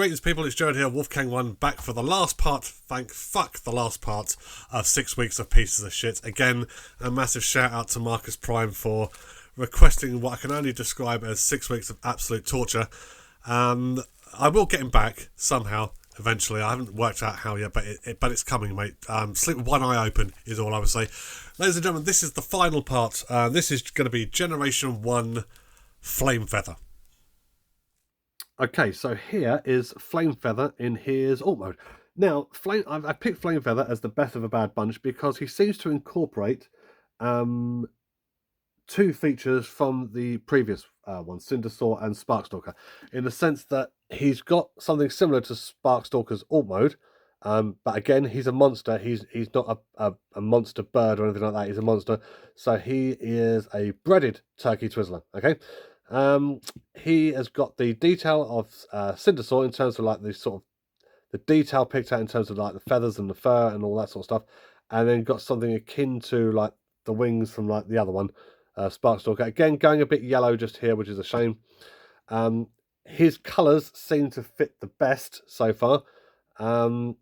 Greetings people, it's Jared here, Wolfgang1, back for the last part, fuck the last part of 6 weeks of pieces of shit. Again, a massive shout out to MarkusPrime for requesting what I can only describe as 6 weeks of absolute torture. I will get him back somehow, eventually. I haven't worked out how yet, but it's coming, mate. Sleep with one eye open is all I would say. Ladies and gentlemen, this is the final part. This is going to be Generation 1 Flamefeather. Okay, so here is Flamefeather in his alt mode. Now, I picked Flamefeather as the best of a bad bunch because he seems to incorporate two features from the previous one, Cindersaw and Sparkstalker, in the sense that he's got something similar to Sparkstalker's alt mode, but again, he's a monster. He's not a monster bird or anything like that. He's a monster, so he is a breaded turkey twizzler. Okay. He has got the detail of Cindersaw in terms of like the detail picked out in terms of like the feathers and the fur and all that sort of stuff, and then got something akin to like the wings from like the other one, Sparkstalker. Again, going a bit yellow just here, which is a shame. His colours seem to fit the best so far. That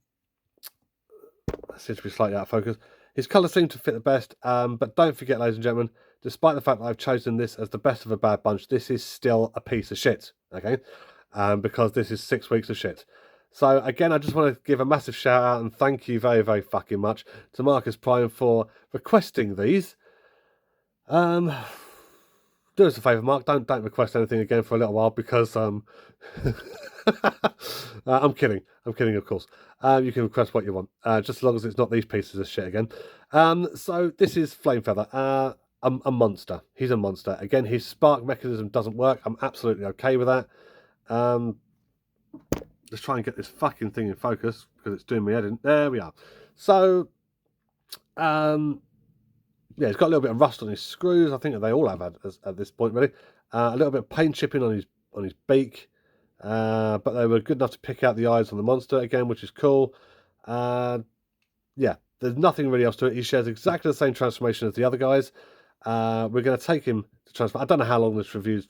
seems to be slightly out of focus. His colours seem to fit the best, but don't forget, ladies and gentlemen, despite the fact that I've chosen this as the best of a bad bunch, this is still a piece of shit, okay? Because this is 6 weeks of shit. So, again, I just want to give a massive shout out and thank you very, very fucking much to MarkusPrime for requesting these. Do us a favour, Mark, don't request anything again for a little while because, I'm kidding, of course. You can request what you want, just as long as it's not these pieces of shit again. So, this is Flamefeather. A monster. He's a monster. Again, his spark mechanism doesn't work. I'm absolutely okay with that. Let's try and get this fucking thing in focus because it's doing me head in. There we are. So, yeah, he's got a little bit of rust on his screws. I think that they all have at this point, really. A little bit of paint chipping on his beak, but they were good enough to pick out the eyes on the monster again, which is cool. Yeah, there's nothing really else to it. He shares exactly the same transformation as the other guys. We're going to take him to transform. I don't know how long this review's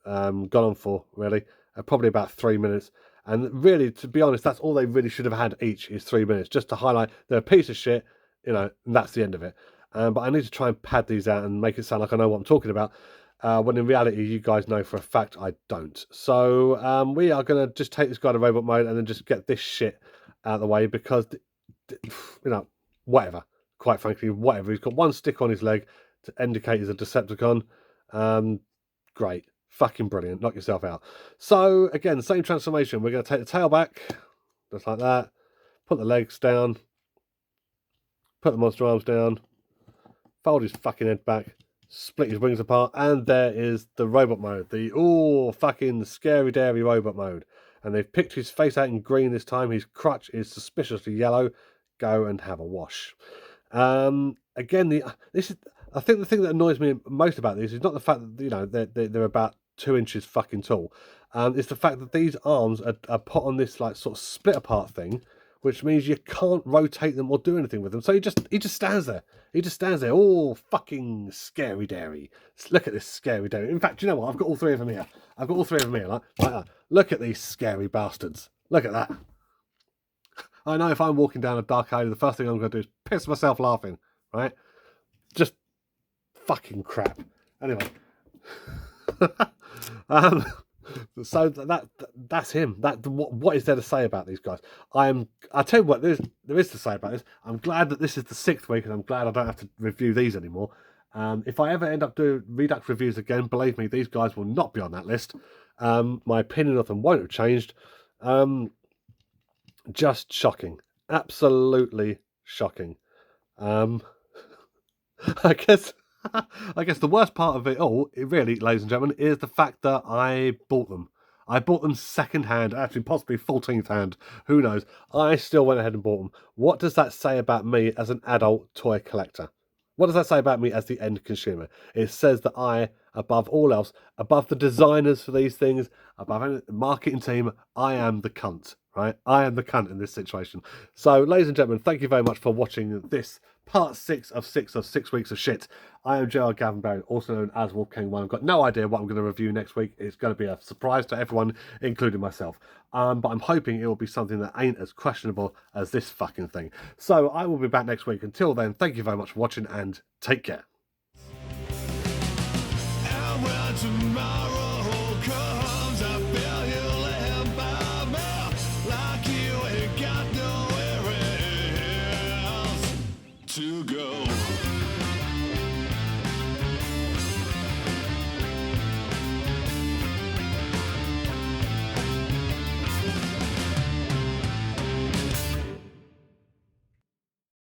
gone on for, really. Probably about 3 minutes. And really, to be honest, that's all they really should have had each is 3 minutes, just to highlight they're a piece of shit, and that's the end of it. But I need to try and pad these out and make it sound like I know what I'm talking about, when in reality, you guys know for a fact I don't. So we are going to just take this guy to robot mode and then just get this shit out of the way because, whatever. Quite frankly, whatever. He's got one stick on his leg to indicate he's a Decepticon. Great. Fucking brilliant. Knock yourself out. So, again, same transformation. We're going to take the tail back, just like that. Put the legs down. Put the monster arms down. Fold his fucking head back. Split his wings apart. And there is the robot mode. The, fucking scary dairy robot mode. And they've picked his face out in green this time. His crutch is suspiciously yellow. Go and have a wash. Again, I think the thing that annoys me most about these is not the fact that they're about 2 inches fucking tall. It's the fact that these arms are put on this like sort of split apart thing, which means you can't rotate them or do anything with them. So he just stands there. He just stands there. Oh, fucking scary dairy. Look at this scary dairy. In fact, you know what? I've got all 3 of them here. Like that. Look at these scary bastards. Look at that. I know if I'm walking down a dark alley, the first thing I'm going to do is piss myself laughing, right? Just fucking crap. Anyway. So that's him. What is there to say about these guys? I'll tell you what there is to say about this. I'm glad that this is the 6th week, and I'm glad I don't have to review these anymore. If I ever end up doing Redux reviews again, believe me, these guys will not be on that list. My opinion of them won't have changed. Just shocking. Absolutely shocking. I guess the worst part of it all, really, ladies and gentlemen, is the fact that I bought them. I bought them second hand, actually possibly 14th hand. Who knows? I still went ahead and bought them. What does that say about me as an adult toy collector? What does that say about me as the end consumer? It says that I, above all else, above the designers for these things, above any marketing team, I am the cunt, right? I am the cunt in this situation. So, ladies and gentlemen, thank you very much for watching this part 6 of 6 weeks of shit. I am Gerard Gavin Barry, also known as Wolfgang One. I've got no idea what I'm going to review next week. It's going to be a surprise to everyone, including myself. But I'm hoping it will be something that ain't as questionable as this fucking thing. So I will be back next week. Until then, thank you very much for watching and take care. And well, tomorrow